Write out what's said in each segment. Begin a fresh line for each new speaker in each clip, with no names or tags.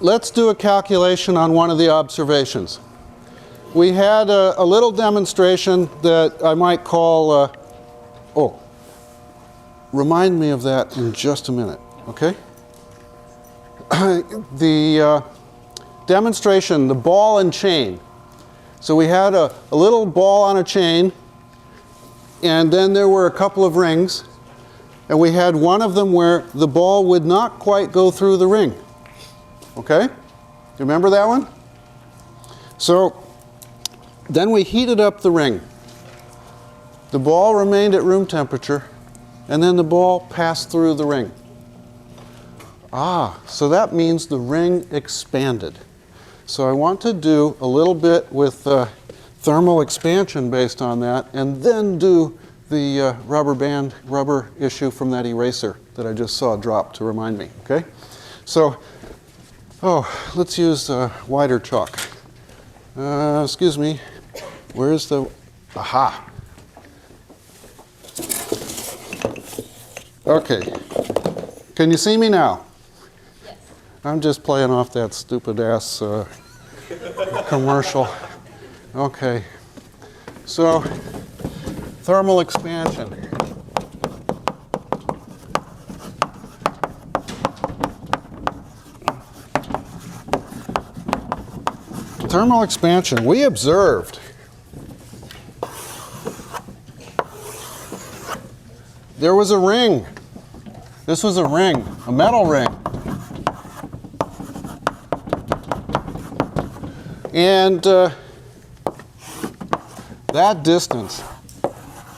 let's do a calculation on one of the observations. We had a little demonstration that I might call, remind me of that in just a minute, okay? The demonstration, the ball and chain. So we had a little ball on a chain, and then there were a couple of rings, and we had one of them where the ball would not quite go through the ring. Okay? You remember that one? So then we heated up the ring. The ball remained at room temperature, and then the ball passed through the ring. So that means the ring expanded. So I want to do a little bit with thermal expansion based on that, and then do the rubber issue from that eraser that I just saw drop to remind me, okay? So, let's use wider chalk. Excuse me, where's the, aha. Okay, can you see me now?
Yes.
I'm just playing off that stupid ass commercial. Okay, so thermal expansion. Thermal expansion, we observed there was a ring. This was a ring, a metal ring. And that distance,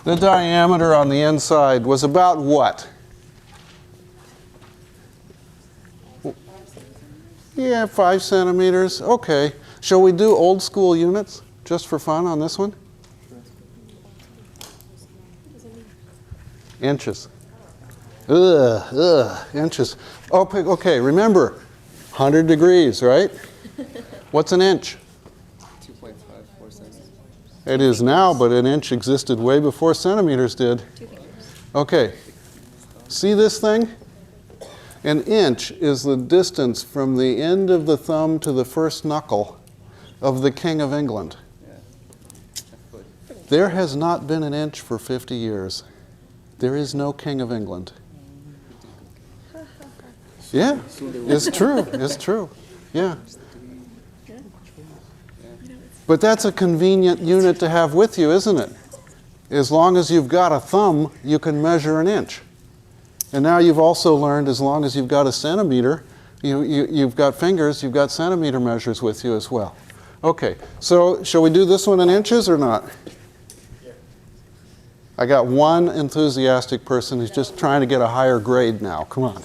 the diameter on the inside was about what? Yeah, 5 centimeters. Okay. Shall we do old school units just for fun on this one? Inches. Inches. Okay, remember, 100 degrees, right? What's an inch?
2.54 centimeters.
It is now, but an inch existed way before centimeters did.
2 fingers.
Okay, see this thing? An inch is the distance from the end of the thumb to the first knuckle of the King of England. There has not been an inch for 50 years. There is no King of England. Yeah, it's true, it's true, yeah. But that's a convenient unit to have with you, isn't it? As long as you've got a thumb, you can measure an inch. And now you've also learned as long as you've got a centimeter, you've got fingers, you've got centimeter measures with you as well. Okay, so shall we do this one in inches or not? Yeah. I got one enthusiastic person who's just trying to get a higher grade now. Come on.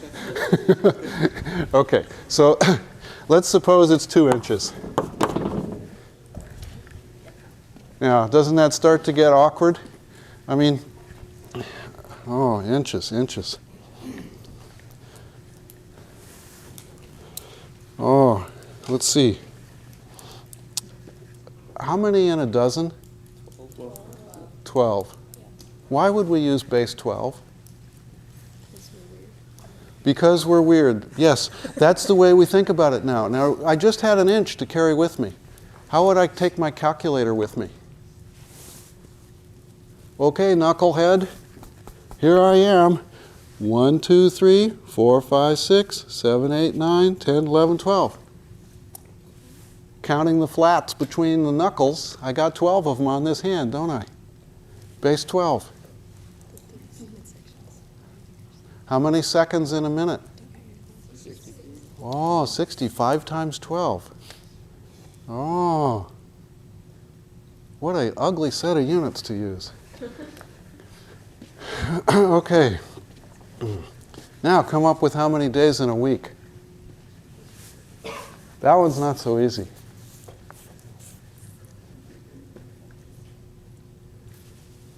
Okay, so let's suppose it's 2 inches. Now, doesn't that start to get awkward? I mean, inches. Let's see. How many in a dozen? 12. Why would we use base 12? Because we're weird. Yes, that's the way we think about it now. Now, I just had an inch to carry with me. How would I take my calculator with me? Okay, knucklehead, here I am. 1, 2, 3, 4, 5, 6, 7, 8, 9, 10, 11, 12. Counting the flats between the knuckles, I got 12 of them on this hand, don't I? Base 12. How many seconds in a minute? 65 times 12. What an ugly set of units to use. Okay. Now come up with how many days in a week. That one's not so easy.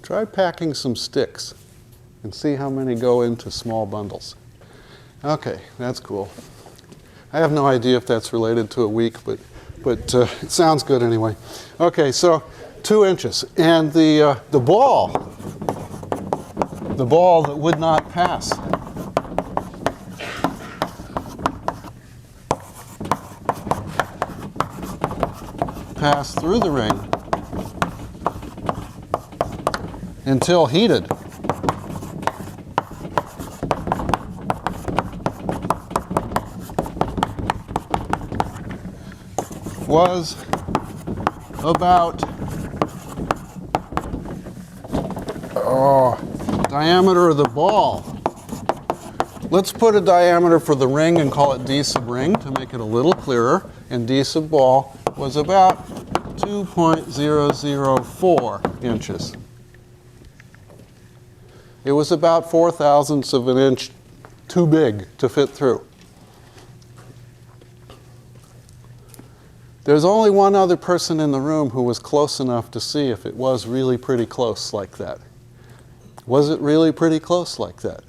Try packing some sticks and see how many go into small bundles. Okay, that's cool. I have no idea if that's related to a week, but it sounds good anyway. Okay, so 2 inches. And the ball that would not pass. pass through the ring until heated. Was about diameter of the ball. Let's put a diameter for the ring and call it d sub ring to make it a little clearer. And d sub ball was about 2.004 inches. It was about 4/1000ths of an inch too big to fit through. There's only one other person in the room who was close enough to see if it was really pretty close like that. Was it really pretty close like that?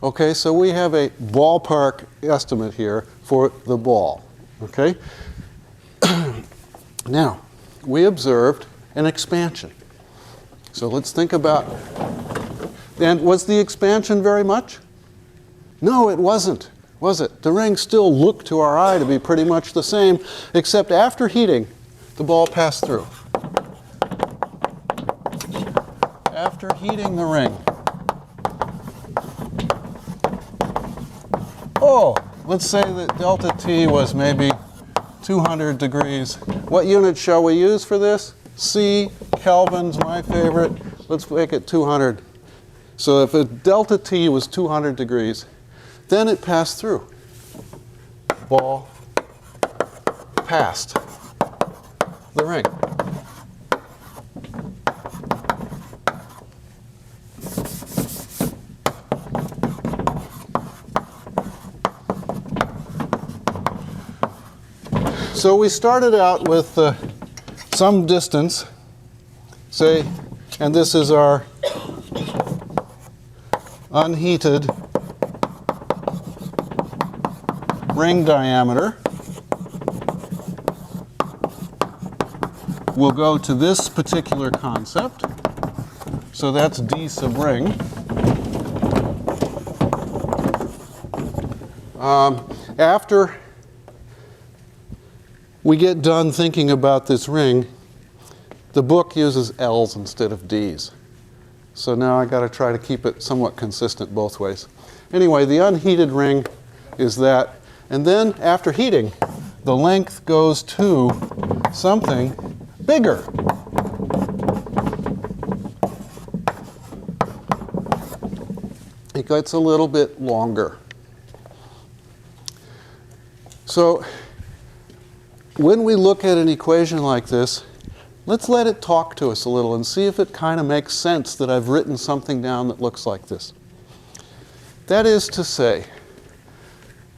Okay, so we have a ballpark estimate here for the ball. Okay? Now, we observed an expansion. So let's think about, and was the expansion very much? No, it wasn't. Was it? The ring still looked to our eye to be pretty much the same, except after heating, the ball passed through. After heating the ring. Let's say that delta T was maybe 200 degrees. What unit shall we use for this? C, Kelvin's my favorite. Let's make it 200. So if a delta T was 200 degrees, then it passed through. Ball passed the ring. So we started out with some distance, say, and this is our unheated ring diameter. We'll go to this particular concept. So that's D sub ring. After we get done thinking about this ring, the book uses L's instead of D's. So now I got to try to keep it somewhat consistent both ways. Anyway, the unheated ring is that. And then after heating, the length goes to something bigger. It gets a little bit longer. So when we look at an equation like this, let's let it talk to us a little and see if it kind of makes sense that I've written something down that looks like this. That is to say,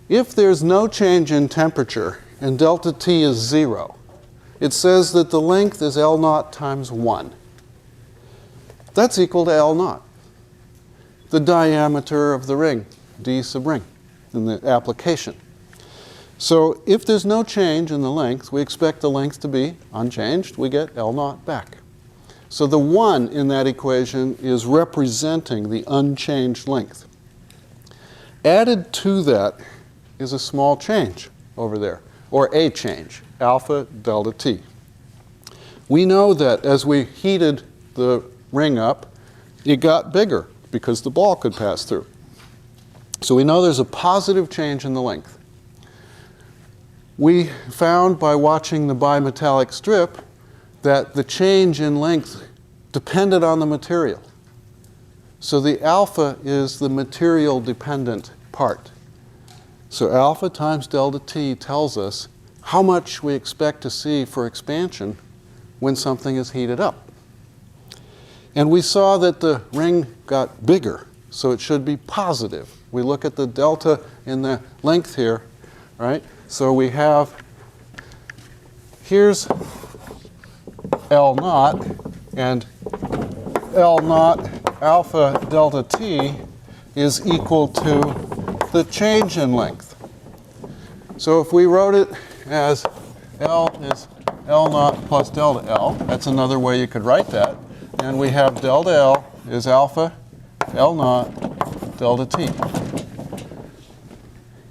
if there's no change in temperature and delta T is 0, it says that the length is L naught times 1. That's equal to L naught, the diameter of the ring, D sub ring, in the application. So if there's no change in the length, we expect the length to be unchanged. We get L naught back. So the 1 in that equation is representing the unchanged length. Added to that is a small change over there, or a change, alpha delta T. We know that as we heated the ring up, it got bigger because the ball could pass through. So we know there's a positive change in the length. We found by watching the bimetallic strip that the change in length depended on the material. So the alpha is the material dependent part. So alpha times delta T tells us how much we expect to see for expansion when something is heated up. And we saw that the ring got bigger, so it should be positive. We look at the delta in the length here, right? So we have, here's L naught, and L naught alpha delta T is equal to the change in length. So if we wrote it as L is L naught plus delta L, that's another way you could write that. And we have delta L is alpha L naught delta T.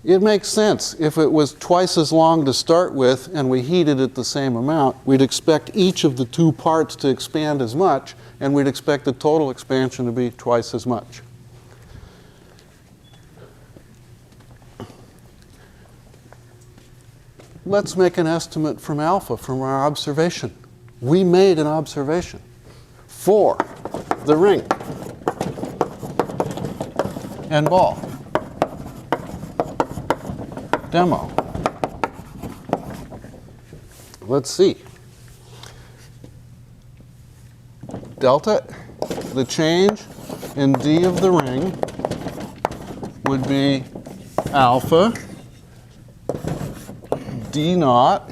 It makes sense. If it was twice as long to start with and we heated it the same amount, we'd expect each of the two parts to expand as much, and we'd expect the total expansion to be twice as much. Let's make an estimate from alpha from our observation. We made an observation for the ring and ball. Demo. Let's see. Delta, the change in d of the ring would be alpha d naught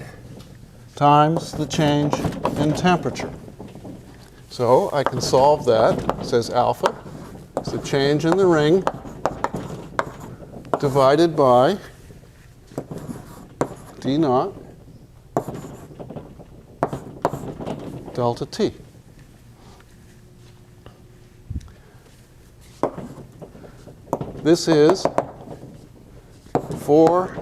times the change in temperature. So I can solve that. It says alpha is the change in the ring divided by d naught delta t. This is 4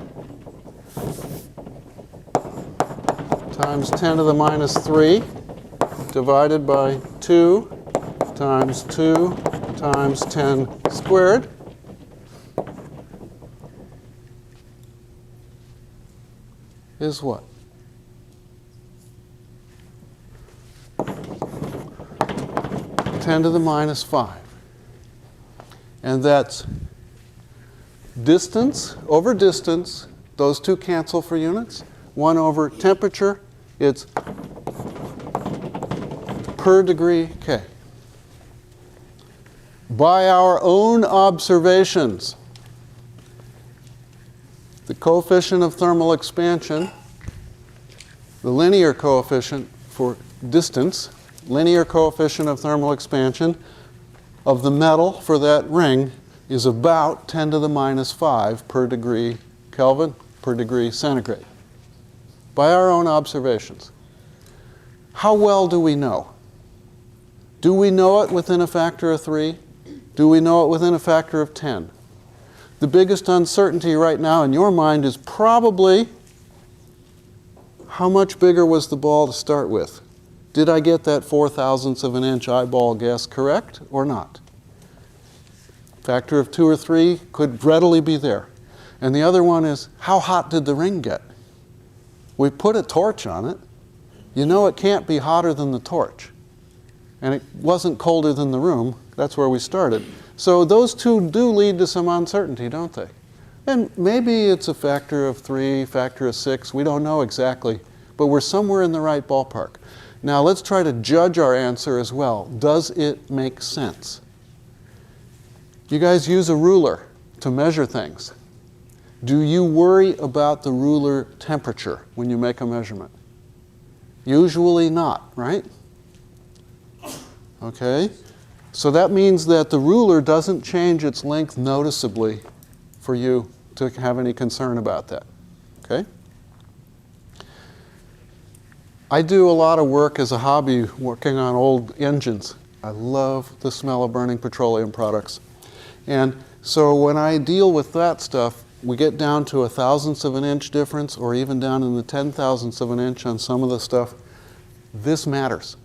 times 10 to the minus 3 divided by 2 times 2 times 10 squared. Is what? 10 to the minus 5. And that's distance over distance. Those two cancel for units. 1 over temperature, it's per degree K. By our own observations, the coefficient of thermal expansion, the linear coefficient for distance, linear coefficient of thermal expansion of the metal for that ring is about 10 to the minus 5 per degree Kelvin, per degree centigrade. By our own observations. How well do we know? Do we know it within a factor of 3? Do we know it within a factor of 10? The biggest uncertainty right now in your mind is probably how much bigger was the ball to start with? Did I get that 4/1000th of an inch eyeball guess correct or not? Factor of 2 or 3 could readily be there. And the other one is, how hot did the ring get? We put a torch on it. You know it can't be hotter than the torch. And it wasn't colder than the room. That's where we started. So those two do lead to some uncertainty, don't they? And maybe it's a factor of 3, factor of 6. We don't know exactly. But we're somewhere in the right ballpark. Now let's try to judge our answer as well. Does it make sense? You guys use a ruler to measure things. Do you worry about the ruler temperature when you make a measurement? Usually not, right? Okay. So that means that the ruler doesn't change its length noticeably for you to have any concern about that. Okay? I do a lot of work as a hobby working on old engines. I love the smell of burning petroleum products. And so when I deal with that stuff, we get down to 1/1000th of an inch difference or even down in the 10,000ths of an inch on some of the stuff. This matters.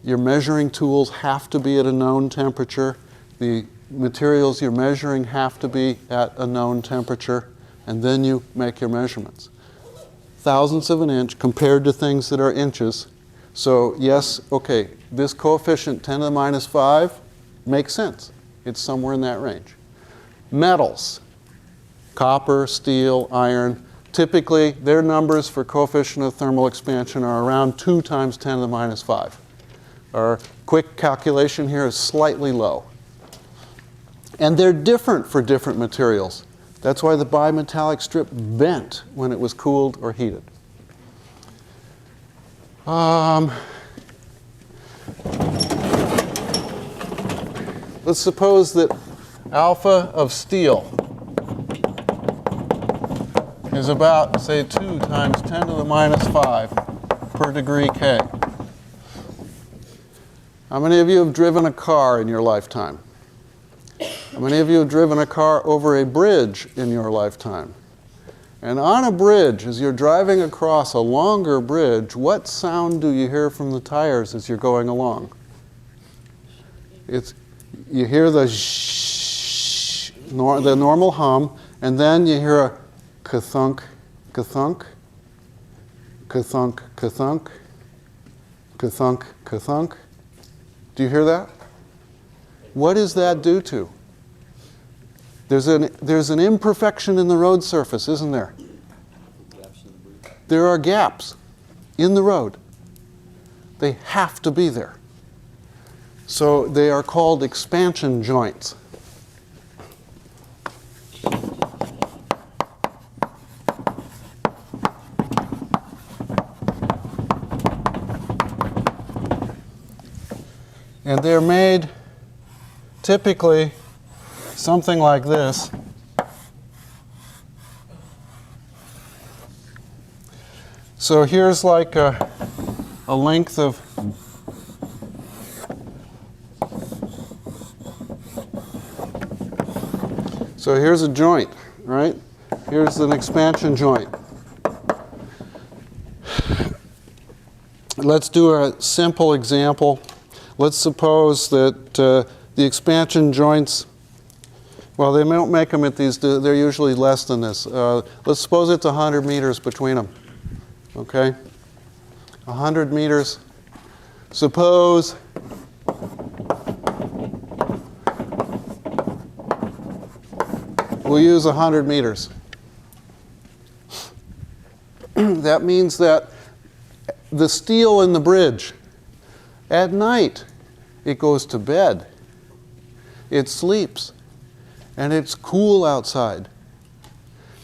Your measuring tools have to be at a known temperature. The materials you're measuring have to be at a known temperature, and then you make your measurements. 1/1000ths of an inch compared to things that are inches. So yes, okay, this coefficient 10 to the minus 5 makes sense. It's somewhere in that range. Metals, copper, steel, iron, typically their numbers for coefficient of thermal expansion are around 2 times 10 to the minus 5. Our quick calculation here is slightly low. And they're different for different materials. That's why the bimetallic strip bent when it was cooled or heated. Let's suppose that alpha of steel is about, say, 2 times 10 to the minus 5 per degree K. How many of you have driven a car in your lifetime? How many of you have driven a car over a bridge in your lifetime? And on a bridge, as you're driving across a longer bridge, what sound do you hear from the tires as you're going along? You hear the shh, the normal hum, and then you hear a ka-thunk, ka-thunk, ka-thunk, ka-thunk, ka-thunk, ka-thunk. Do you hear that? What does that do to? There's an imperfection in the road surface, isn't there? There are gaps in the road. They have to be there. So they are called expansion joints. And they're made typically something like this. So here's like a length of so here's a joint, right? Here's an expansion joint. Let's do a simple example. Let's suppose that the expansion joints, well, they don't make them at these, they're usually less than this. Let's suppose it's 100 meters between them, okay? 100 meters. Suppose we'll use 100 meters. That means that the steel in the bridge, at night, it goes to bed. It sleeps. And it's cool outside.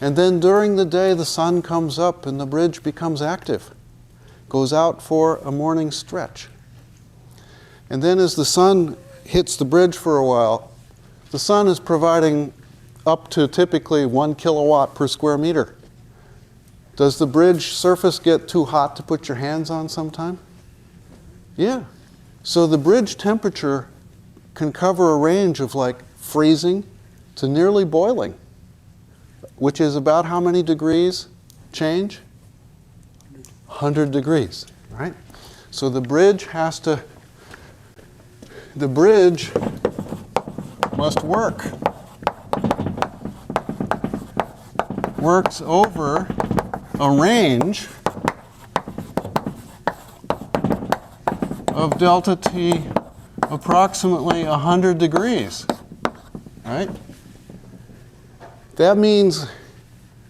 And then during the day, the sun comes up and the bridge becomes active. Goes out for a morning stretch. And then as the sun hits the bridge for a while, the sun is providing up to typically 1 kilowatt per square meter. Does the bridge surface get too hot to put your hands on sometime? Yeah. So the bridge temperature can cover a range of like freezing to nearly boiling, which is about how many degrees change? 100 degrees, right? So the bridge must work. Works over a range of delta T approximately 100 degrees, right? That means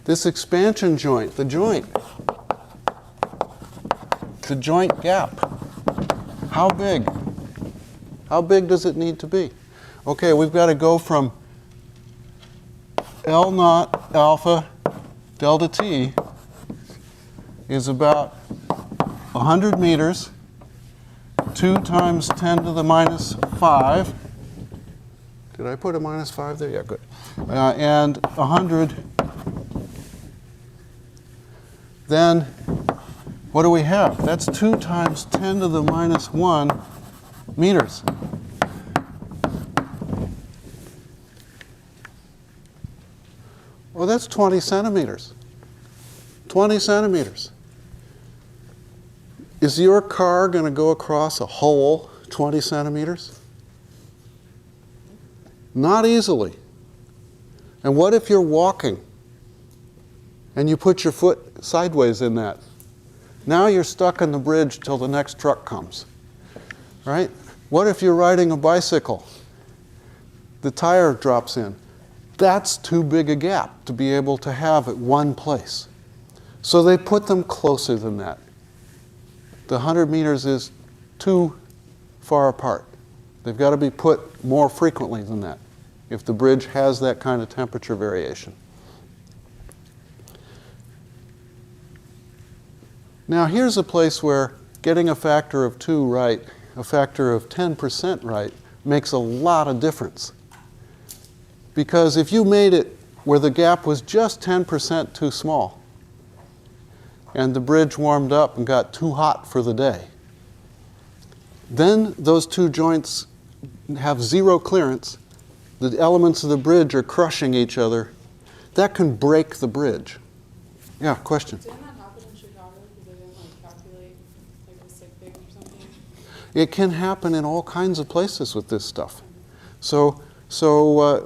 this expansion joint, the joint gap, how big? How big does it need to be? Okay, we've got to go from L naught alpha delta T is about 100 meters, 2 times 10 to the minus 5. Did I put a minus 5 there? Yeah, good. And 100. Then what do we have? That's 2 times 10 to the minus 1 meters. Well, that's 20 centimeters. 20 centimeters. Is your car going to go across a hole 20 centimeters? Not easily. And what if you're walking and you put your foot sideways in that? Now you're stuck on the bridge till the next truck comes, right? What if you're riding a bicycle? The tire drops in. That's too big a gap to be able to have at one place. So they put them closer than that. The 100 meters is too far apart. They've got to be put more frequently than that if the bridge has that kind of temperature variation. Now here's a place where getting a factor of 2 right, a factor of 10% right, makes a lot of difference. Because if you made it where the gap was just 10% too small, and the bridge warmed up and got too hot for the day, then those two joints have zero clearance, the elements of the bridge are crushing each other, that can break the bridge. Yeah, question?
Didn't that happen in Chicago because they didn't like calculate like the sick bay or something?
It can happen in all kinds of places with this stuff. So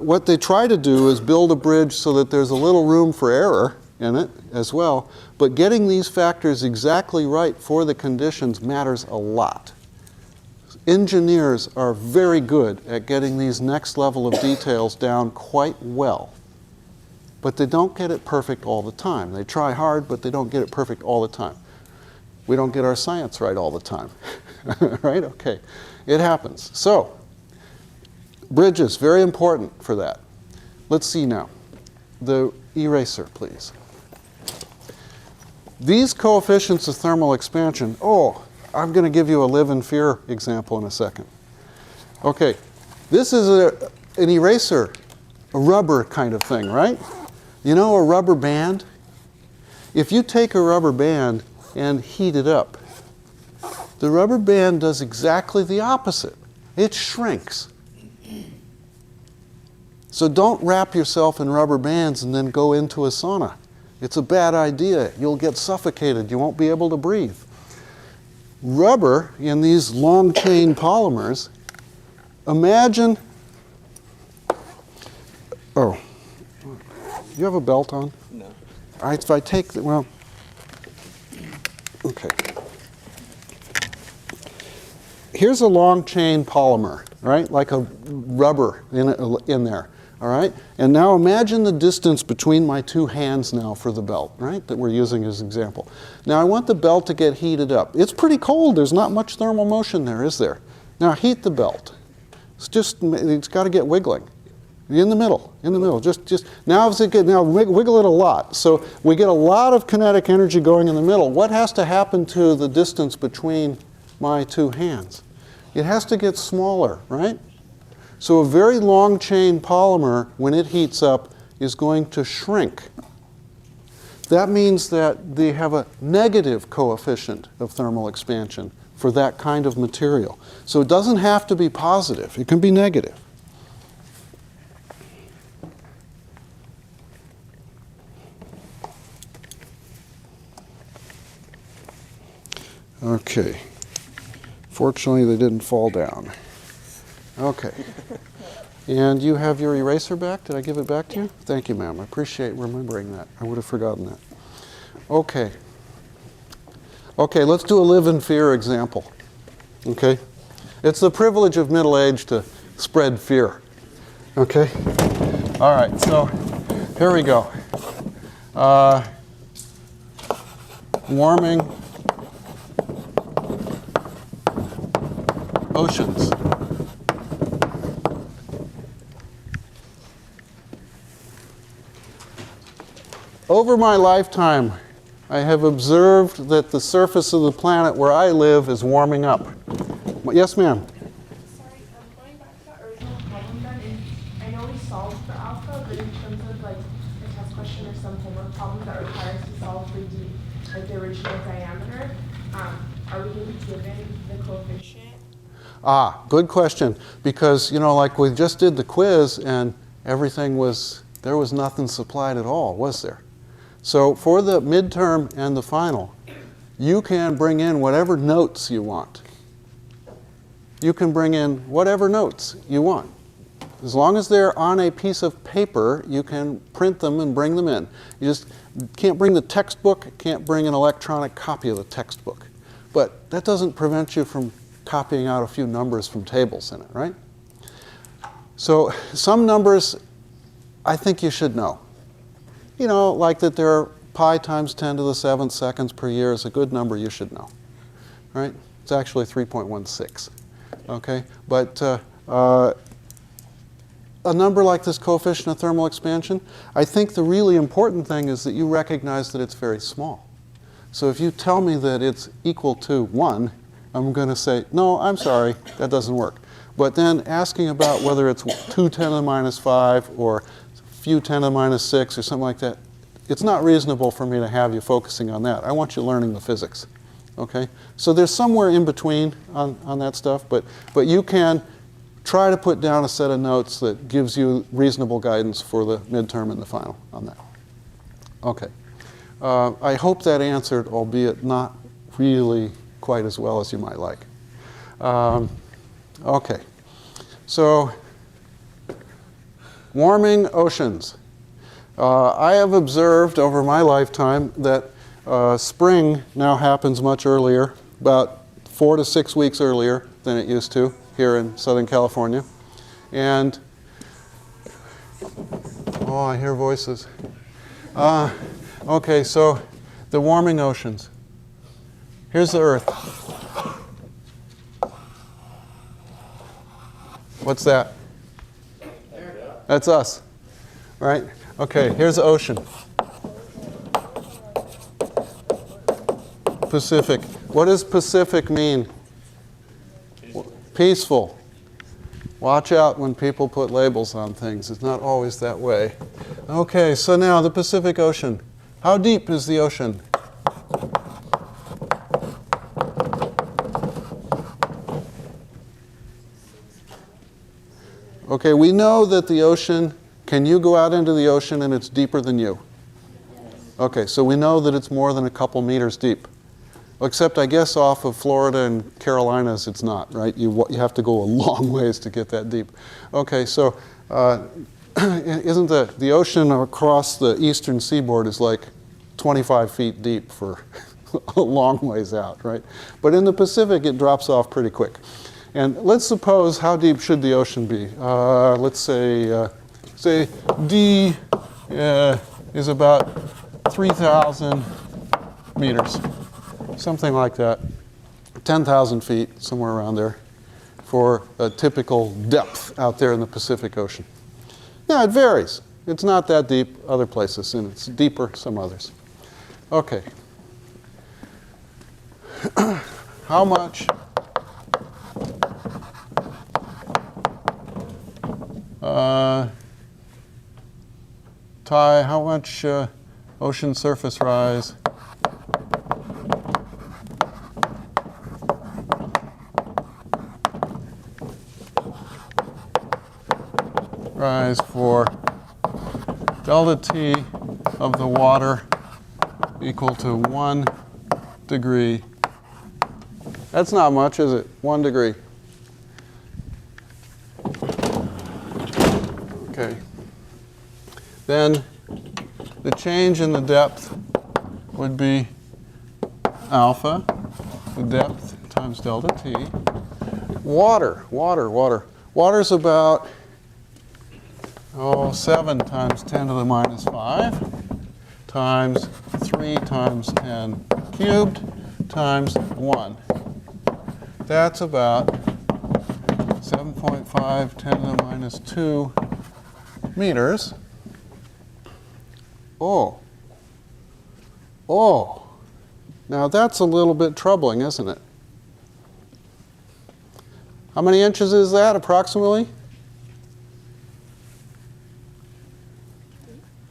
what they try to do is build a bridge so that there's a little room for error in it as well, but getting these factors exactly right for the conditions matters a lot. Engineers are very good at getting these next level of details down quite well, but they don't get it perfect all the time. They try hard, but they don't get it perfect all the time. We don't get our science right all the time, right? Okay, it happens. So, bridges, very important for that. Let's see now. The eraser, please. These coefficients of thermal expansion, I'm going to give you a live in fear example in a second. Okay, this is an eraser, a rubber kind of thing, right? You know a rubber band? If you take a rubber band and heat it up, the rubber band does exactly the opposite. It shrinks. So don't wrap yourself in rubber bands and then go into a sauna. It's a bad idea. You'll get suffocated. You won't be able to breathe. Rubber in these long chain polymers, imagine, you have a belt on?
No.
If I take okay. Here's a long chain polymer, right? Like a rubber in there, all right? And now imagine the distance between my two hands now for the belt, right? That we're using as an example. Now I want the belt to get heated up. It's pretty cold. There's not much thermal motion there, is there? Now heat the belt. It's got to get wiggling. In the middle. Just now wiggle it a lot. So we get a lot of kinetic energy going in the middle. What has to happen to the distance between my two hands? It has to get smaller, right? So a very long chain polymer, when it heats up, is going to shrink. That means that they have a negative coefficient of thermal expansion for that kind of material. So it doesn't have to be positive. It can be negative. Okay. Fortunately, they didn't fall down. Okay. And you have your eraser back? Did I give it back to you? Thank you, ma'am. I appreciate remembering that. I would have forgotten that. Okay. Okay, let's do a live in fear example. Okay? It's the privilege of middle age to spread fear. Okay? All right, so here we go. Warming oceans. Over my lifetime, I have observed that the surface of the planet where I live is warming up. Yes, ma'am?
Sorry, going back to the original problem then, I know we solved for alpha, but in terms of like a test question or some homework problem that requires to solve for d, like the original diameter, are we going to be given the coefficient?
Good question. Because, like we just did the quiz and there was nothing supplied at all, was there? So for the midterm and the final, you can bring in whatever notes you want. You can bring in whatever notes you want. As long as they're on a piece of paper, you can print them and bring them in. You just can't bring the textbook, can't bring an electronic copy of the textbook. But that doesn't prevent you from copying out a few numbers from tables in it, right? So some numbers I think you should know. Like that there are pi times 10 to the 7th seconds per year is a good number you should know, right? It's actually 3.16, okay? But a number like this coefficient of thermal expansion, I think the really important thing is that you recognize that it's very small. So if you tell me that it's equal to 1, I'm going to say, no, I'm sorry, that doesn't work. But then asking about whether it's 2 10 to the minus 5 or few 10 to the minus 6 or something like that, it's not reasonable for me to have you focusing on that. I want you learning the physics, okay? So there's somewhere in between on that stuff, but you can try to put down a set of notes that gives you reasonable guidance for the midterm and the final on that. Okay. I hope that answered, albeit not really quite as well as you might like. Okay. So, warming oceans. I have observed over my lifetime that spring now happens much earlier, about 4 to 6 weeks earlier than it used to here in Southern California. And, oh, I hear voices. Okay, so the warming oceans. Here's the Earth. What's that? That's us, right? Okay, here's the ocean. Pacific. What does Pacific mean? Peaceful. Watch out when people put labels on things. It's not always that way. Okay, so now the Pacific Ocean. How deep is the ocean? Okay, we know that the ocean, can you go out into the ocean and it's deeper than you? Okay, so we know that it's more than a couple meters deep. Except I guess off of Florida and Carolinas it's not, right? You have to go a long ways to get that deep. Okay, so isn't the ocean across the eastern seaboard is like 25 feet deep for a long ways out, right? But in the Pacific it drops off pretty quick. And let's suppose, how deep should the ocean be? Let's say D is about 3,000 meters. Something like that, 10,000 feet, somewhere around there, for a typical depth out there in the Pacific Ocean. Now, it varies. It's not that deep other places, and it's deeper some others. Okay. How much how much ocean surface rise for delta T of the water equal to 1 degree. That's not much, is it? 1 degree. Okay. Then the change in the depth would be alpha, the depth times delta T. Water's about 7 times 10 to the minus 5 times 3 times 10 cubed times 1. That's about 7.5 10 to the minus 2 meters. Oh. Now that's a little bit troubling, isn't it? How many inches is that approximately?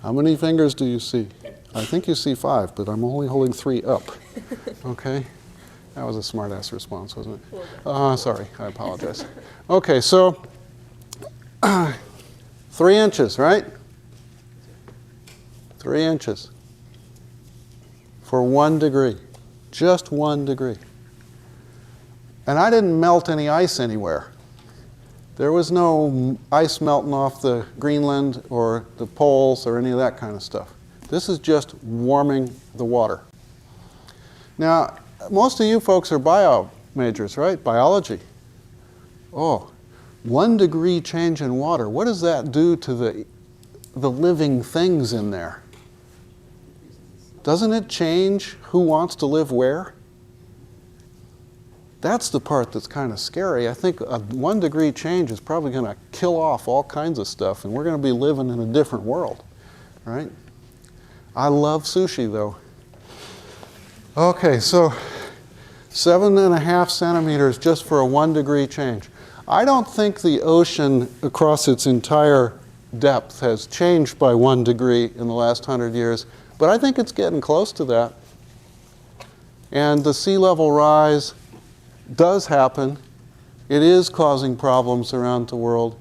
How many fingers do you see? I think you see 5, but I'm only holding 3 up. Okay? That was a smart-ass response, wasn't it? Sorry, I apologize. Okay, so 3 inches, right? 3 inches for 1 degree. Just 1 degree. And I didn't melt any ice anywhere. There was no ice melting off the Greenland or the poles or any of that kind of stuff. This is just warming the water. Now, most of you folks are bio majors, right? Biology. 1 degree change in water. What does that do to the living things in there? Doesn't it change who wants to live where? That's the part that's kind of scary. I think a 1 degree change is probably going to kill off all kinds of stuff, and we're going to be living in a different world, right? I love sushi, though. Okay, so 7.5 centimeters just for a 1 degree change. I don't think the ocean across its entire depth has changed by 1 degree in the last 100 years, but I think it's getting close to that. And the sea level rise does happen It is causing problems around the world.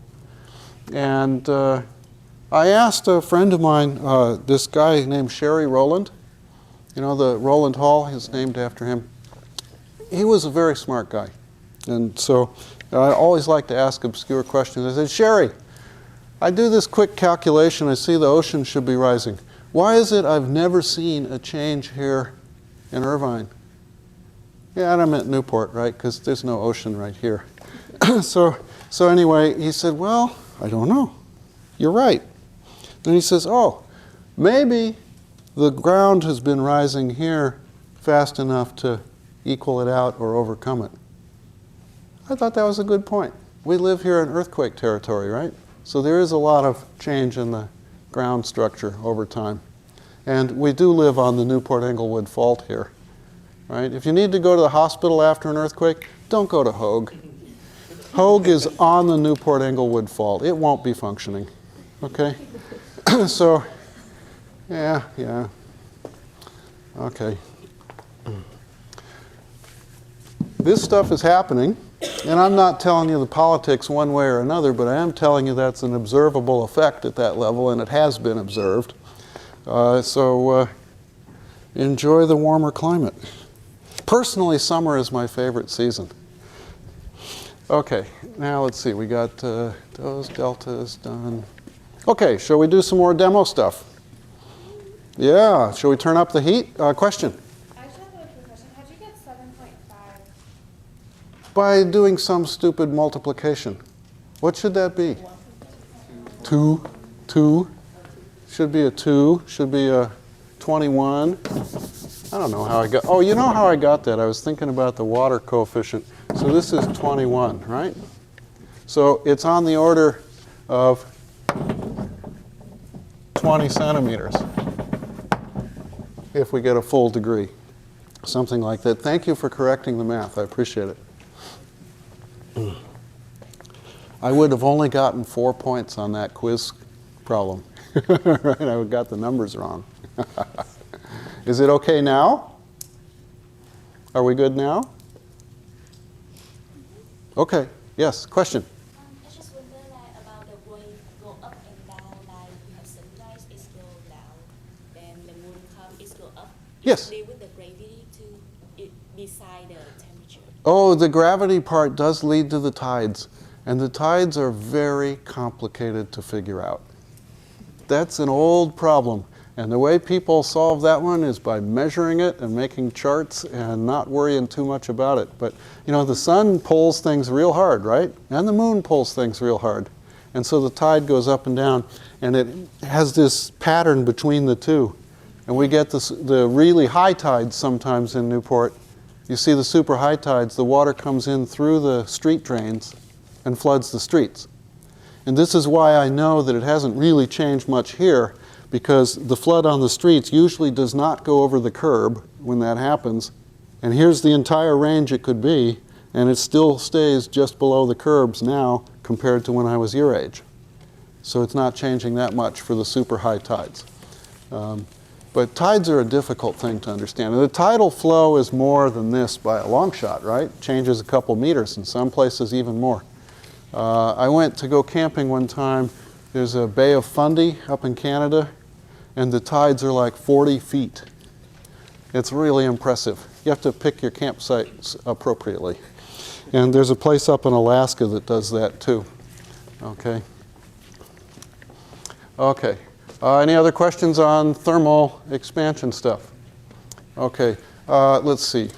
And I asked a friend of mine, this guy named Sherry Rowland, you know, the Rowland Hall is named after him. He was a very smart guy. And so I always like to ask obscure questions. I said, Sherry, I do this quick calculation. I see the ocean should be rising. Why is it I've never seen a change here in Irvine? Yeah, and I'm at Newport, right? Because there's no ocean right here. So anyway, he said, well, I don't know. You're right. Then he says, oh, maybe the ground has been rising here fast enough to equal it out or overcome it. I thought that was a good point. We live here in earthquake territory, right? So there is a lot of change in the ground structure over time. And we do live on the Newport-Englewood Fault here, right? If you need to go to the hospital after an earthquake, don't go to Hogue. Hogue is on the Newport-Englewood Fault. It won't be functioning, okay? So, yeah. Okay. This stuff is happening, and I'm not telling you the politics one way or another, but I am telling you that's an observable effect at that level, and it has been observed. So enjoy the warmer climate. Personally, summer is my favorite season. Okay, now let's see. We got those deltas done. Okay, shall we do some more demo stuff? Yeah, shall we turn up the heat? Question?
I just have a quick question. How'd you get 7.5?
By doing some stupid multiplication. What should that be? 2. Should be a 2. Should be a 21. I don't know how I got, oh, you know how I got that? I was thinking about the water coefficient. So this is 21, right? So it's on the order of 20 centimeters if we get a full degree. Something like that. Thank you for correcting the math. I appreciate it. I would have only gotten 4 points on that quiz problem. Right? I got the numbers wrong. Is it okay now? Are we good now? Okay. Yes. Question?
I just wonder about the wave go up and down, like you have sunrise, it's go down, then the moon comes, it's go up.
Yes.
Live with the gravity to it beside the temperature.
Oh, the gravity part does lead to the tides. And the tides are very complicated to figure out. That's an old problem. And the way people solve that one is by measuring it and making charts and not worrying too much about it. But, you know, the sun pulls things real hard, right? And the moon pulls things real hard. And so the tide goes up and down. And it has this pattern between the two. And we get the really high tides sometimes in Newport. You see the super high tides, the water comes in through the street drains and floods the streets. And this is why I know that it hasn't really changed much here, because the flood on the streets usually does not go over the curb when that happens. And here's the entire range it could be, and it still stays just below the curbs now compared to when I was your age. So it's not changing that much for the super high tides. But tides are a difficult thing to understand. And the tidal flow is more than this by a long shot, right? Changes a couple meters, in some places even more. I went to go camping one time. There's a Bay of Fundy up in Canada, and the tides are like 40 feet. It's really impressive. You have to pick your campsites appropriately. And there's a place up in Alaska that does that too. Okay. Okay. Any other questions on thermal expansion stuff? Okay. Let's see.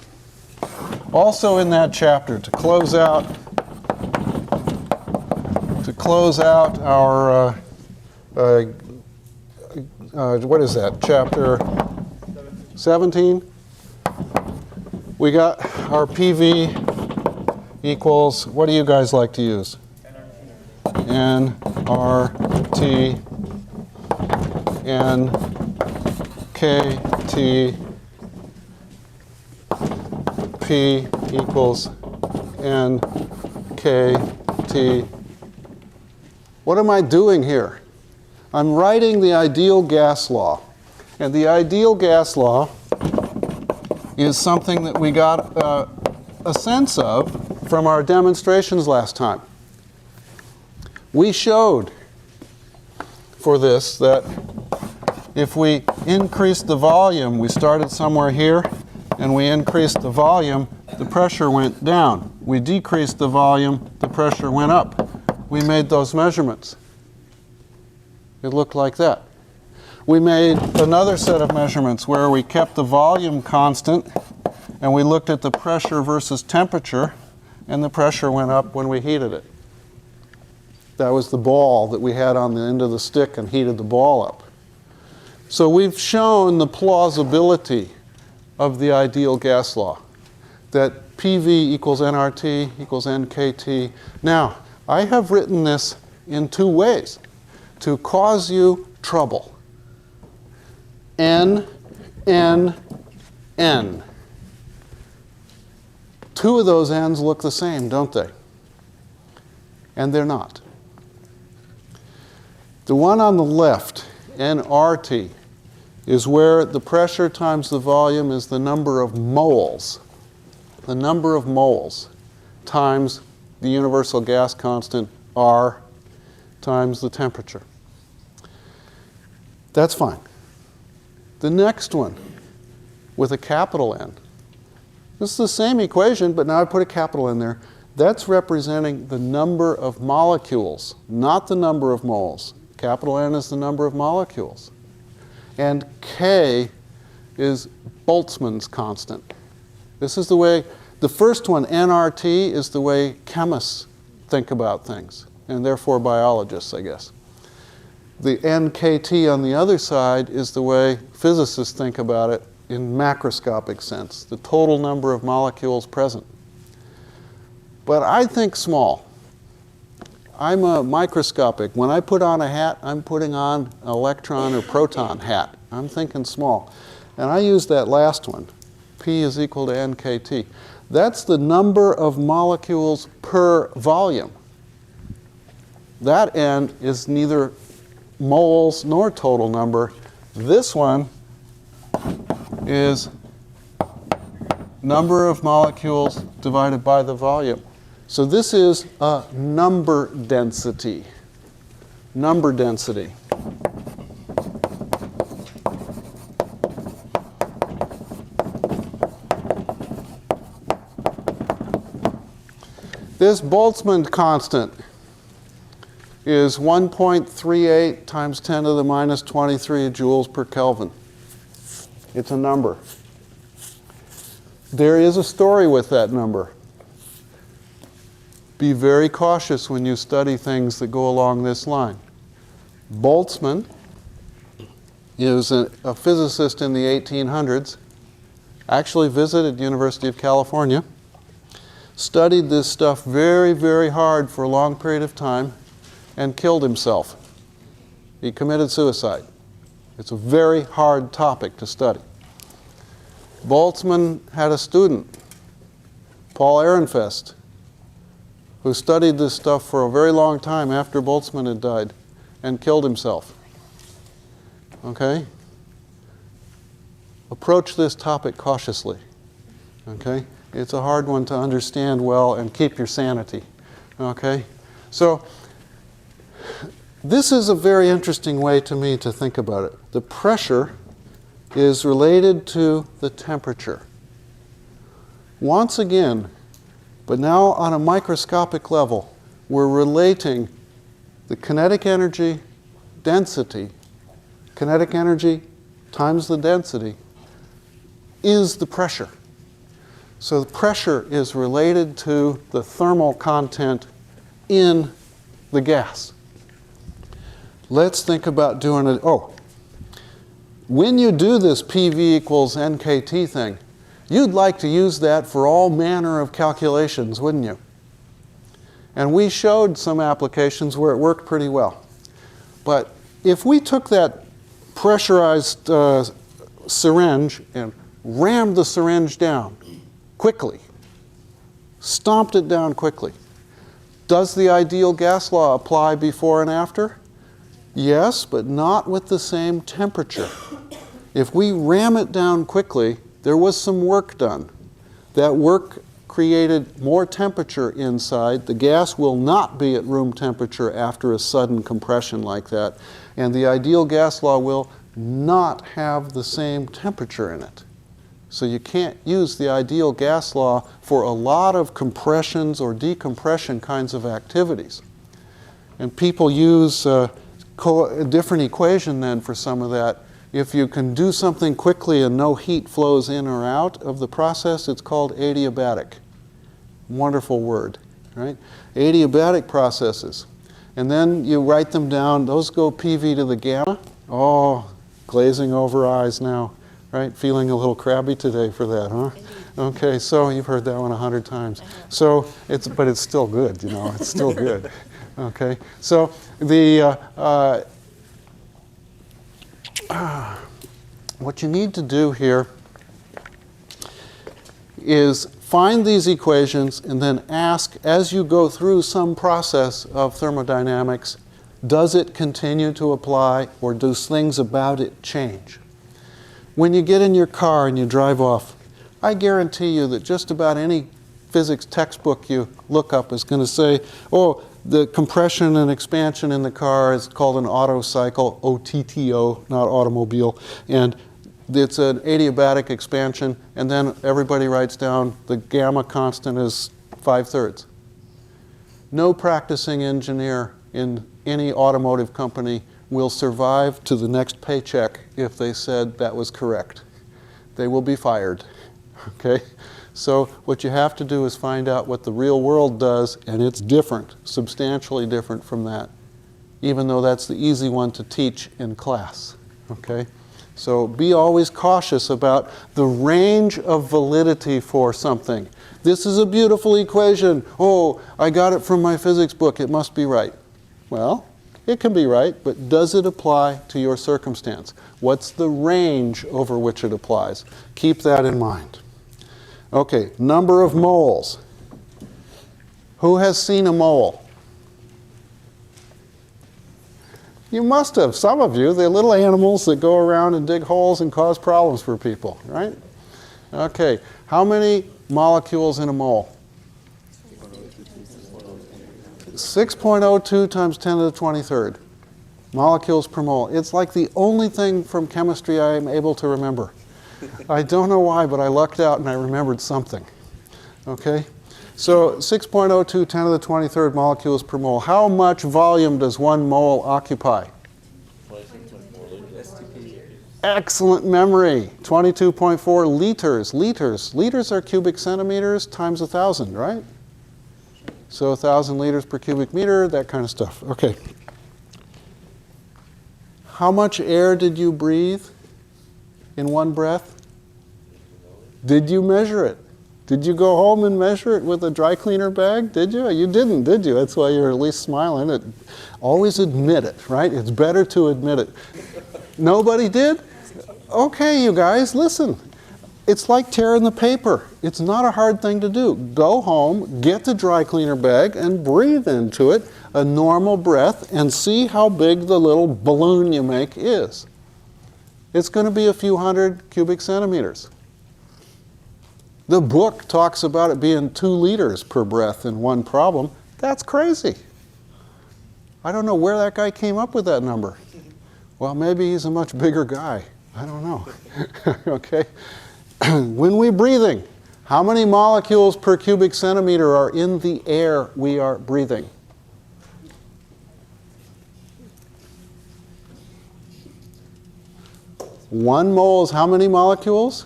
Also in that chapter, to close out our what is that? Chapter 17. We got our PV equals, what do you guys like to use? nRT nKT P equals nKT. What am I doing here? I'm writing the ideal gas law. And the ideal gas law is something that we got a sense of from our demonstrations last time. We showed for this that if we increase the volume, we started somewhere here, and we increased the volume, the pressure went down. We decreased the volume, the pressure went up. We made those measurements. It looked like that. We made another set of measurements where we kept the volume constant, and we looked at the pressure versus temperature, and the pressure went up when we heated it. That was the ball that we had on the end of the stick and heated the ball up. So we've shown the plausibility of the ideal gas law, that PV equals nRT equals nKT. Now, I have written this in two ways to cause you trouble. N, N, N. Two of those N's look the same, don't they? And they're not. The one on the left, nRT, is where the pressure times the volume is the number of moles. The number of moles times the universal gas constant, R, times the temperature. That's fine. The next one, with a capital N. This is the same equation, but now I put a capital N there. That's representing the number of molecules, not the number of moles. Capital N is the number of molecules. And K is Boltzmann's constant. This is the way, the first one, nRT, is the way chemists think about things, and therefore biologists, I guess. The nKT on the other side is the way physicists think about it in macroscopic sense, the total number of molecules present. But I think small. I'm a microscopic. When I put on a hat, I'm putting on an electron or proton hat. I'm thinking small. And I use that last one. P is equal to nKT. That's the number of molecules per volume. That N is neither moles nor total number. This one is number of molecules divided by the volume. So this is a number density. Number density. This Boltzmann constant is 1.38 times 10 to the minus 23 joules per Kelvin. It's a number. There is a story with that number. Be very cautious when you study things that go along this line. Boltzmann is a physicist in the 1800s, actually visited University of California, studied this stuff very, very hard for a long period of time, and killed himself. He committed suicide. It's a very hard topic to study. Boltzmann had a student, Paul Ehrenfest, who studied this stuff for a very long time after Boltzmann had died and killed himself. Okay? Approach this topic cautiously. Okay? It's a hard one to understand well and keep your sanity. Okay? So, this is a very interesting way to me to think about it. The pressure is related to the temperature. Once again, but now on a microscopic level, we're relating the kinetic energy density, kinetic energy times the density, is the pressure. So the pressure is related to the thermal content in the gas. Let's think about doing it. Oh, when you do this PV equals nKT thing, you'd like to use that for all manner of calculations, wouldn't you? And we showed some applications where it worked pretty well. But if we took that pressurized syringe and rammed the syringe down quickly, stomped it down quickly, does the ideal gas law apply before and after? Yes, but not with the same temperature. If we ram it down quickly, there was some work done. That work created more temperature inside. The gas will not be at room temperature after a sudden compression like that. And the ideal gas law will not have the same temperature in it. So you can't use the ideal gas law for a lot of compressions or decompression kinds of activities. And people use a different equation then for some of that. If you can do something quickly and no heat flows in or out of the process, it's called adiabatic. Wonderful word, right? Adiabatic processes. And then you write them down. Those go PV to the gamma. Oh, glazing over eyes now, right? Feeling a little crabby today for that, huh? Okay, so you've heard that one 100 times. So but it's still good, you know. It's still good. Okay, so what you need to do here is find these equations and then ask, as you go through some process of thermodynamics, does it continue to apply or do things about it change? When you get in your car and you drive off, I guarantee you that just about any physics textbook you look up is going to say, oh, the compression and expansion in the car is called an AutoCycle, O-T-T-O, not automobile, and it's an adiabatic expansion, and then everybody writes down the gamma constant is 5/3. No practicing engineer in any automotive company will survive to the next paycheck if they said that was correct. They will be fired, okay? So what you have to do is find out what the real world does, and it's different, substantially different from that, even though that's the easy one to teach in class, okay? So be always cautious about the range of validity for something. This is a beautiful equation. Oh, I got it from my physics book. It must be right. Well, it can be right, but does it apply to your circumstance? What's the range over which it applies? Keep that in mind. Okay, number of moles. Who has seen a mole? You must have, some of you. They're little animals that go around and dig holes and cause problems for people, right? Okay, how many molecules in a mole? 6.02 times 10 to the 23rd molecules per mole. It's like the only thing from chemistry I am able to remember. I don't know why, but I lucked out and I remembered something. Okay? So 6.02 10 to the 23rd molecules per mole. How much volume does one mole occupy? Excellent memory. 22.4 liters. Liters are cubic centimeters times 1,000, right? So 1,000 liters per cubic meter, that kind of stuff. Okay. How much air did you breathe in one breath? Did you measure it? Did you go home and measure it with a dry cleaner bag? Did you? You didn't, did you? That's why you're at least smiling. Always admit it, right? It's better to admit it. Nobody did? Okay, you guys, listen. It's like tearing the paper. It's not a hard thing to do. Go home, get the dry cleaner bag, and breathe into it a normal breath and see how big the little balloon you make is. It's going to be a few hundred cubic centimeters. The book talks about it being 2 liters per breath in one problem. That's crazy. I don't know where that guy came up with that number. Well, maybe he's a much bigger guy. I don't know. Okay. When we're breathing, how many molecules per cubic centimeter are in the air we are breathing? One mole is how many molecules?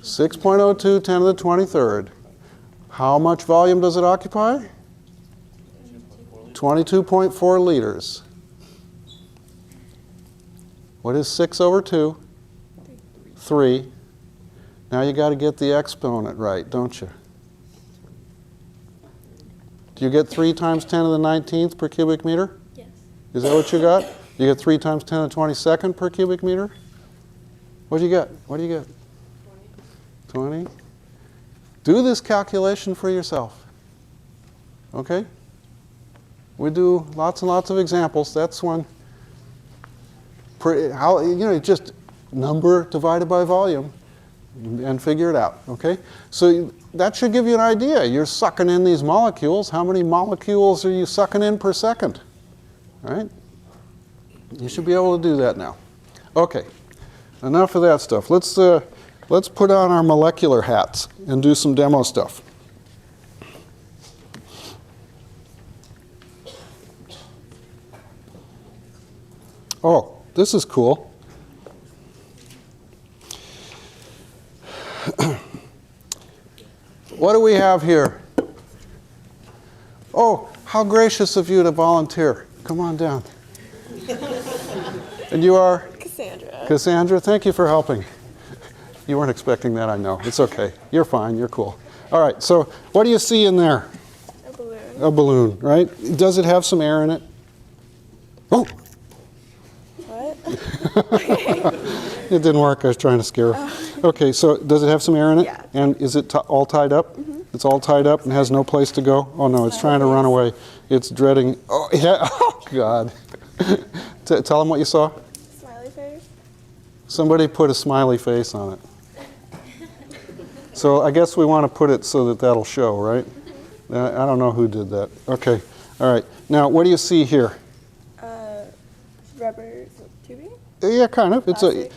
6.02 10 to the 23rd. How much volume does it occupy? 22.4 liters. What is 6 over 2? 3. Now you got to get the exponent right, don't you? Do you get 3 times 10 to the 19th per cubic meter?
Yes.
Is that what you got? You get 3 times 10 to the 22nd per cubic meter? What do you get? What do you get? 20. Do this calculation for yourself. Okay? We do lots and lots of examples. That's one. Just number divided by volume. and figure it out, okay? So that should give you an idea. You're sucking in these molecules. How many molecules are you sucking in per second, right? You should be able to do that now. Okay, enough of that stuff. Let's put on our molecular hats and do some demo stuff. Oh, this is cool. What do we have here? Oh, how gracious of you to volunteer. Come on down. And you are?
Cassandra.
Cassandra, thank you for helping. You weren't expecting that, I know. It's okay. You're fine. You're cool. All right, so what do you see in there?
A balloon.
A balloon, right? Does it have some air in it? Oh!
What?
It didn't work. I was trying to scare her. Okay, so does it have some air in it?
Yeah.
And is it all tied up? Mm-hmm. It's all tied up and has no place to go? Oh, no, it's trying to run away. It's dreading. Oh, yeah. Oh, God. Tell them what you saw.
Smiley face.
Somebody put a smiley face on it. So I guess we want to put it so that that'll show, right? I don't know who did that. Okay. All right. Now, what do you see here?
Rubber tubing.
Yeah, kind of.
Plastic.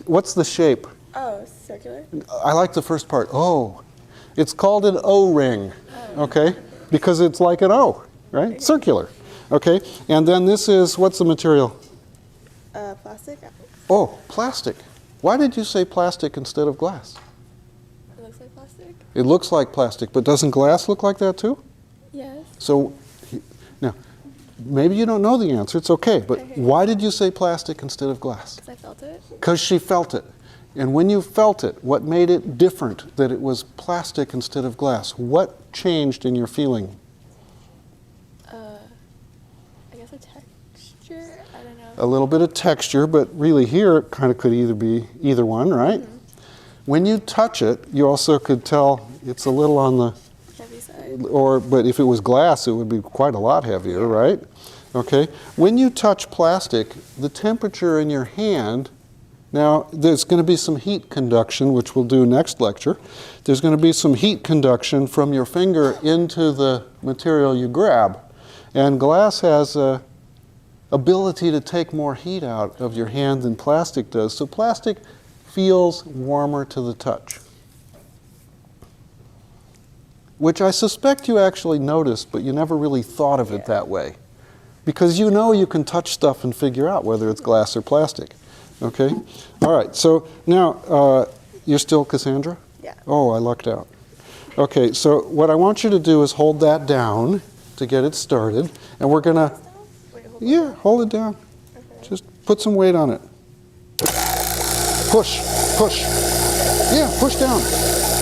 What's the shape?
Oh, circular.
I like the first part. Oh. It's called an O-ring, okay? Because it's like an O, right?
Okay.
Circular, okay? And then this is, what's the material?
Plastic.
Oh, plastic. Why did you say plastic instead of glass?
It looks like plastic.
It looks like plastic, but doesn't glass look like that too?
Yes.
So, now, maybe you don't know the answer, it's okay, but
Okay.
why did you say plastic instead of glass?
Because I felt it.
Because she felt it. And when you felt it, what made it different that it was plastic instead of glass? What changed in your feeling?
I guess a texture. I don't know.
A little bit of texture, but really here it kind of could either be either one, right?
Mm-hmm.
When you touch it, you also could tell it's a little on the,
Heavy side.
but if it was glass, it would be quite a lot heavier, right? Okay. When you touch plastic, the temperature in your hand, now there's going to be some heat conduction, which we'll do next lecture. There's going to be some heat conduction from your finger into the material you grab. And glass has a ability to take more heat out of your hand than plastic does. So plastic feels warmer to the touch, which I suspect you actually noticed, but you never really thought of it that way. Because you know you can touch stuff and figure out whether it's glass or plastic. Okay? All right, so now, you're still Cassandra?
Yeah.
Oh, I lucked out. Okay, so what I want you to do is hold that down to get it started. And we're going to,
Wait, hold
yeah, hold it down.
Okay.
Just put some weight on it. Push, push. Yeah, push down.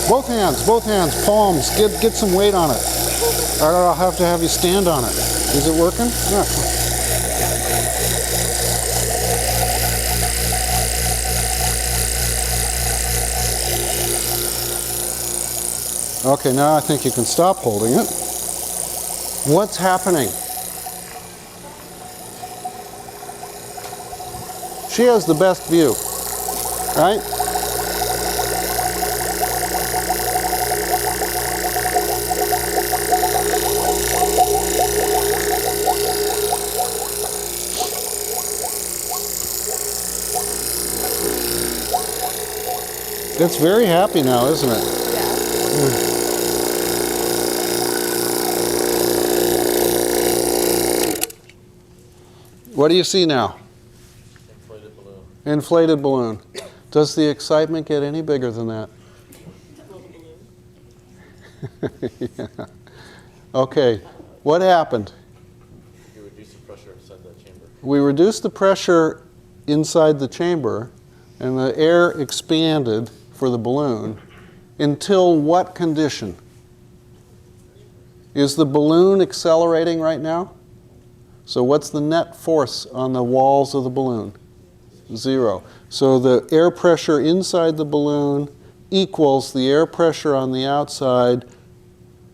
Both hands, palms. Get some weight on it. Or I'll have to have you stand on it. Is it working? Yeah. Okay, now I think you can stop holding it. What's happening? She has the best view, right? It's very happy now, isn't it?
Yeah.
What do you see now?
Inflated balloon.
Inflated balloon. Does the excitement get any bigger than that? Yeah. Okay, what happened?
You reduce the pressure inside that chamber.
We reduced the pressure inside the chamber, and the air expanded for the balloon until what condition? Is the balloon accelerating right now? So what's the net force on the walls of the balloon? 0. So the air pressure inside the balloon equals the air pressure on the outside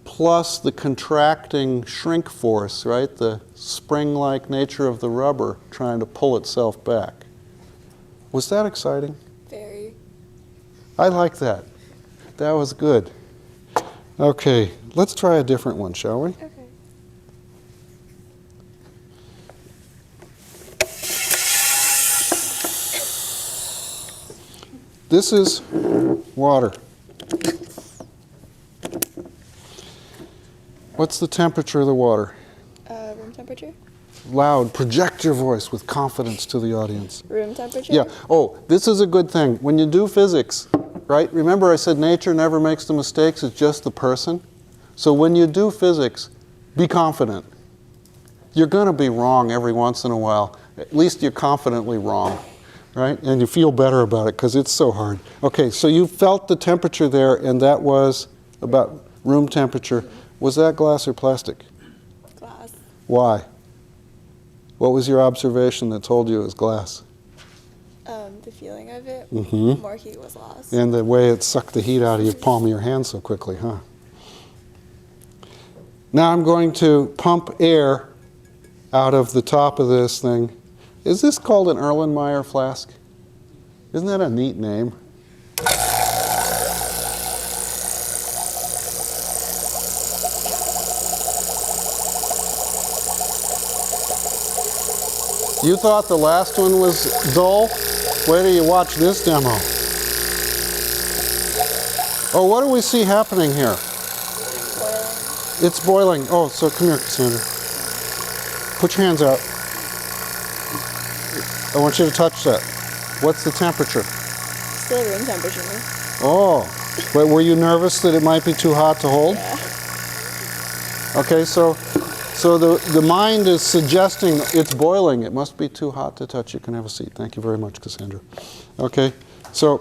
plus the contracting shrink force, right? The spring-like nature of the rubber trying to pull itself back. Was that exciting?
Very.
I like that. That was good. Okay, let's try a different one, shall we?
Okay.
This is water. What's the temperature of the water?
Room temperature?
Loud. Project your voice with confidence to the audience.
Room temperature?
Yeah. Oh, this is a good thing. When you do physics, right? Remember I said nature never makes the mistakes, it's just the person. So when you do physics, be confident. You're going to be wrong every once in a while. At least you're confidently wrong, right? And you feel better about it because it's so hard. Okay, so you felt the temperature there, and that was about room temperature. Was that glass or plastic?
Glass.
Why? What was your observation that told you it was glass?
The feeling of it,
Mm-hmm.
more heat was lost.
And the way it sucked the heat out of your palm of your hand so quickly, huh? Now I'm going to pump air out of the top of this thing. Is this called an Erlenmeyer flask? Isn't that a neat name? You thought the last one was dull? Wait till you watch this demo. Oh, what do we see happening here?
Boiling.
It's boiling. Oh, so come here, Cassandra. Put your hands out. I want you to touch that. What's the temperature?
Still room temperature.
Oh, but were you nervous that it might be too hot to hold?
Yeah.
Okay, so the mind is suggesting it's boiling. It must be too hot to touch. You can have a seat. Thank you very much, Cassandra. Okay, so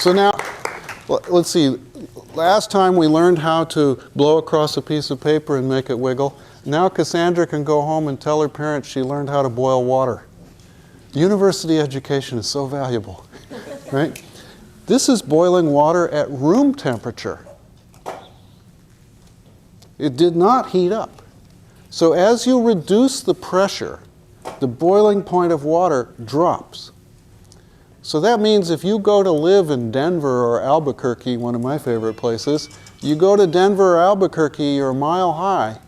now, let's see. Last time we learned how to blow across a piece of paper and make it wiggle. Now Cassandra can go home and tell her parents she learned how to boil water. University education is so valuable, right? This is boiling water at room temperature. It did not heat up. So as you reduce the pressure, the boiling point of water drops. So that means if you go to live in Denver or Albuquerque, one of my favorite places, you go to Denver or Albuquerque, you're a mile high.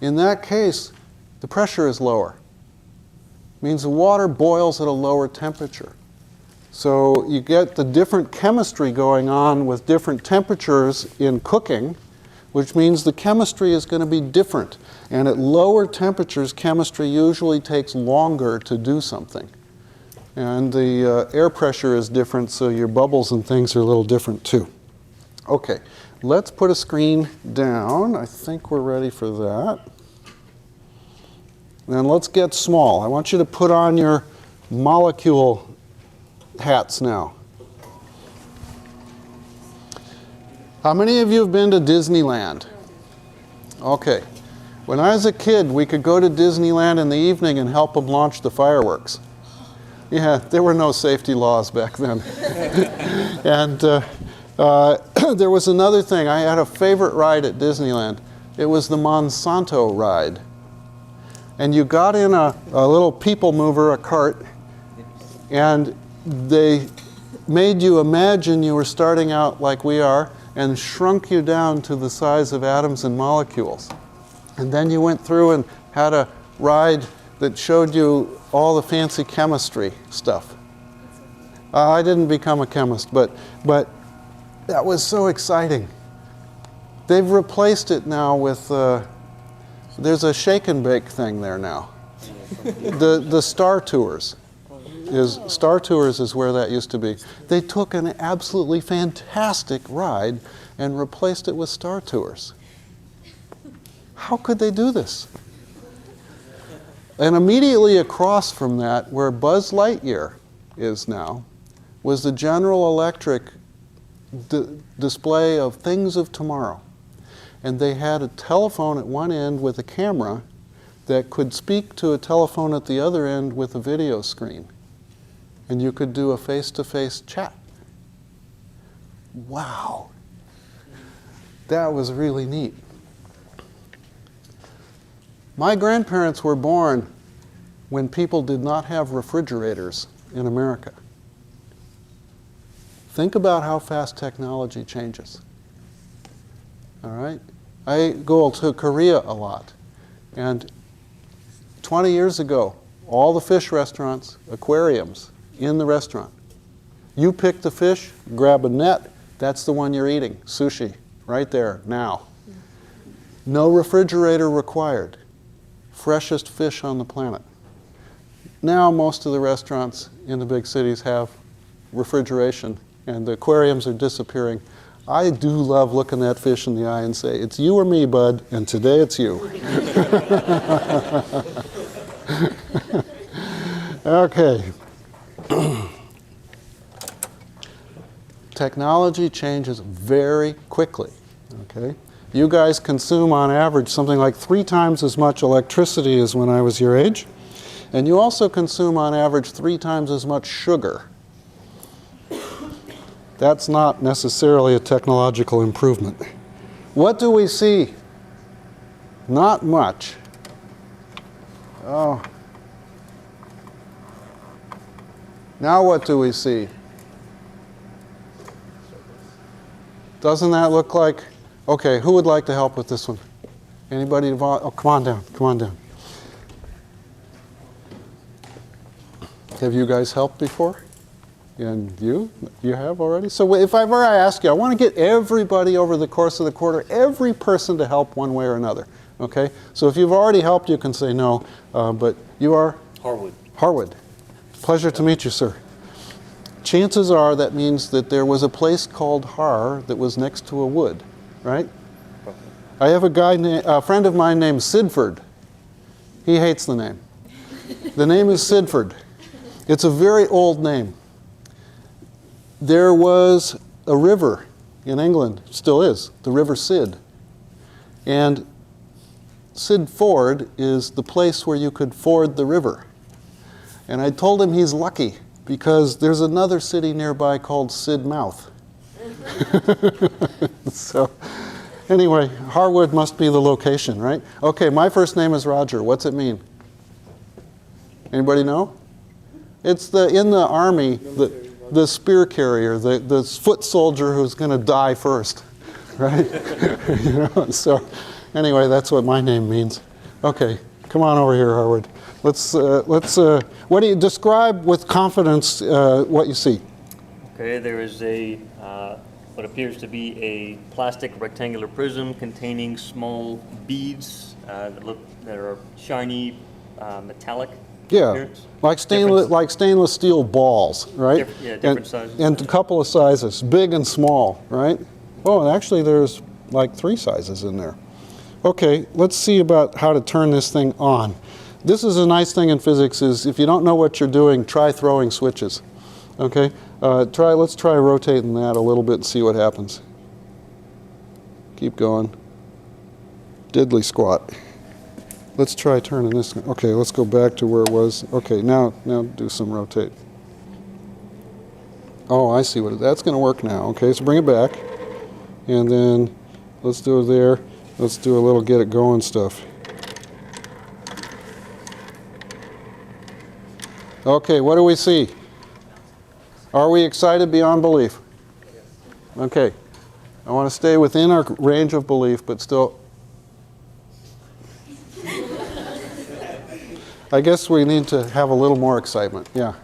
In that case, the pressure is lower. It means the water boils at a lower temperature. So you get the different chemistry going on with different temperatures in cooking, which means the chemistry is going to be different. And at lower temperatures, chemistry usually takes longer to do something. And the air pressure is different, so your bubbles and things are a little different too. Okay, let's put a screen down. I think we're ready for that. And let's get small. I want you to put on your molecule hats now. How many of you have been to Disneyland? Okay. When I was a kid, we could go to Disneyland in the evening and help them launch the fireworks. Yeah, there were no safety laws back then. And there was another thing. I had a favorite ride at Disneyland. It was the Monsanto ride. And you got in a little people mover, a cart, and they made you imagine you were starting out like we are and shrunk you down to the size of atoms and molecules. And then you went through and had a ride that showed you all the fancy chemistry stuff. I didn't become a chemist, but that was so exciting. They've replaced it now with, there's a shake and bake thing there now. The Star Tours. Star Tours is where that used to be. They took an absolutely fantastic ride and replaced it with Star Tours. How could they do this? And immediately across from that, where Buzz Lightyear is now, was the General Electric display of things of tomorrow. And they had a telephone at one end with a camera that could speak to a telephone at the other end with a video screen. And you could do a face-to-face chat. Wow. That was really neat. My grandparents were born when people did not have refrigerators in America. Think about how fast technology changes. All right? I go to Korea a lot. And 20 years ago, all the fish restaurants, aquariums in the restaurant. You pick the fish, grab a net, that's the one you're eating. Sushi, right there, now. No refrigerator required. Freshest fish on the planet. Now most of the restaurants in the big cities have refrigeration, and the aquariums are disappearing. I do love looking that fish in the eye and say, it's you or me, bud, and today it's you. Okay. Technology changes very quickly, okay? You guys consume on average something like 3 times as much electricity as when I was your age, and you also consume on average 3 times as much sugar. That's not necessarily a technological improvement. What do we see? Not much. Oh. Now what do we see? Doesn't that look like, okay, who would like to help with this one? Anybody involved? Oh, come on down, come on down. Have you guys helped before? And you have already? So if I ever ask you, I want to get everybody over the course of the quarter, every person to help one way or another, okay? So if you've already helped, you can say no, but you are?
Harwood.
Harwood. Pleasure to meet you, sir. Chances are that means that there was a place called Har that was next to a wood, right? I have a friend of mine named Sidford. He hates the name. The name is Sidford. It's a very old name. There was a river in England, still is, the River Sid. And Sid Ford is the place where you could ford the river. And I told him he's lucky because there's another city nearby called Sidmouth. So anyway, Harwood must be the location, right? Okay, my first name is Roger. What's it mean? Anybody know? It's in the army, the spear carrier, the foot soldier who's going to die first, right? You know, so anyway, that's what my name means. Okay, come on over here, Harwood. What do you describe with confidence what you see?
Okay, there is a what appears to be a plastic rectangular prism containing small beads that are shiny, metallic.
Yeah,
appearance.
like stainless steel balls, right?
Different sizes.
And a couple of sizes, big and small, right? Oh, and actually there's like 3 sizes in there. Okay, let's see about how to turn this thing on. This is a nice thing in physics is if you don't know what you're doing, try throwing switches. Okay, let's try rotating that a little bit and see what happens. Keep going. Diddly squat. Let's try turning this. Okay, let's go back to where it was. Okay, now do some rotate. Oh, I see that's going to work now. Okay, so bring it back. And then let's do it there. Let's do a little get it going stuff. Okay, what do we see? Are we excited beyond belief? Okay, I want to stay within our range of belief, but still. I guess we need to have a little more excitement. Yeah.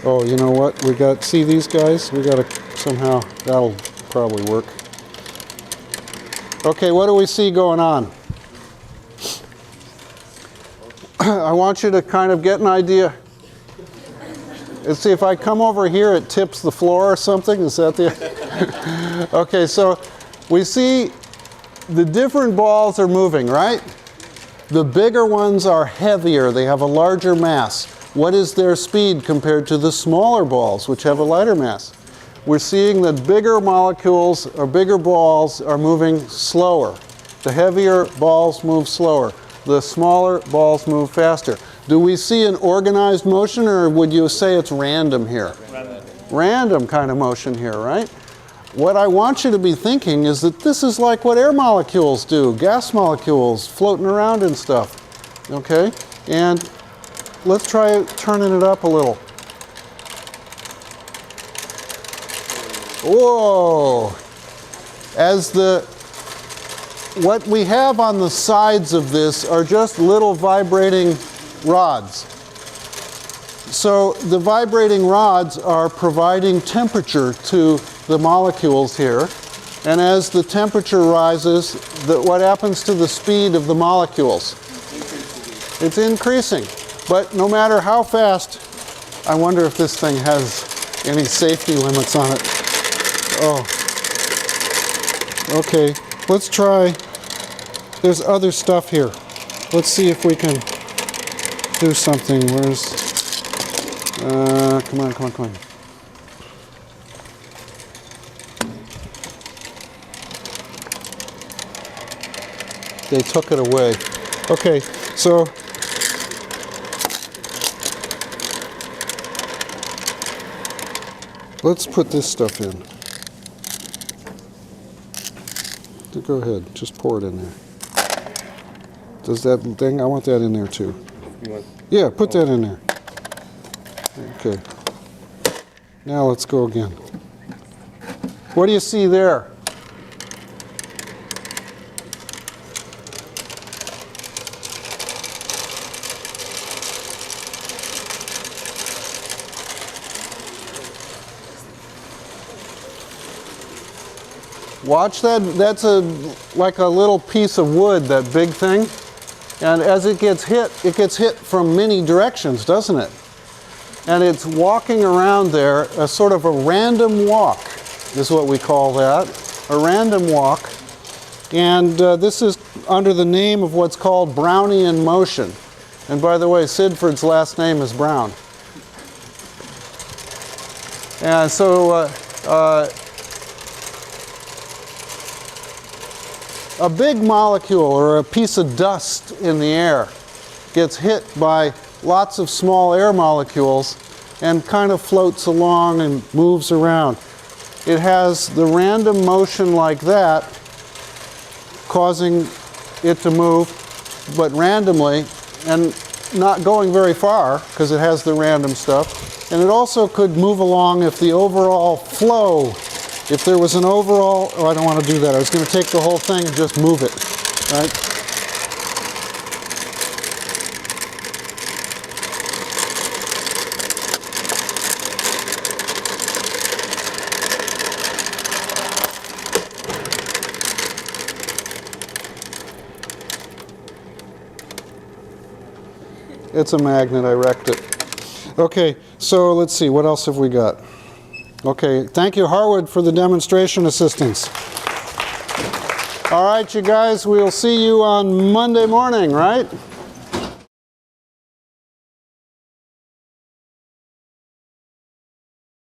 Oh, you know what? See these guys? We got to somehow, that'll probably work. Okay, what do we see going on? I want you to kind of get an idea. Let's see, if I come over here, it tips the floor or something. Is that the... Okay, so we see the different balls are moving, right? The bigger ones are heavier. They have a larger mass. What is their speed compared to the smaller balls, which have a lighter mass? We're seeing that bigger molecules or bigger balls are moving slower. The heavier balls move slower. The smaller balls move faster. Do we see an organized motion, or would you say it's random here? Random kind of motion here, right? What I want you to be thinking is that this is like what air molecules do, gas molecules floating around and stuff, okay? And let's try turning it up a little. Whoa! What we have on the sides of this are just little vibrating rods. So the vibrating rods are providing temperature to the molecules here. And as the temperature rises, what happens to the speed of the molecules? It's increasing. But no matter how fast, I wonder if this thing has any safety limits on it. Oh. Okay, let's try. There's other stuff here. Let's see if we can do something. Come on. They took it away. Okay, so let's put this stuff in. Go ahead, just pour it in there. Does that thing? I want that in there too. Yeah, put that in there. Okay. Now let's go again. What do you see there? Watch that. That's like a little piece of wood, that big thing. And as it gets hit from many directions, doesn't it? And it's walking around there, a sort of a random walk is what we call that, a random walk. And this is under the name of what's called Brownian motion. And by the way, Sidford's last name is Brown. And so a big molecule or a piece of dust in the air gets hit by lots of small air molecules and kind of floats along and moves around. It has the random motion like that, causing it to move, but randomly and not going very far because it has the random stuff. And it also could move along if the overall flow, if there was an overall, oh, I don't want to do that. I was going to take the whole thing and just move it, right? It's a magnet, I wrecked it. Okay, so let's see, what else have we got? Okay, thank you, Harwood, for the demonstration assistance. All right, you guys, we'll see you on Monday morning, right?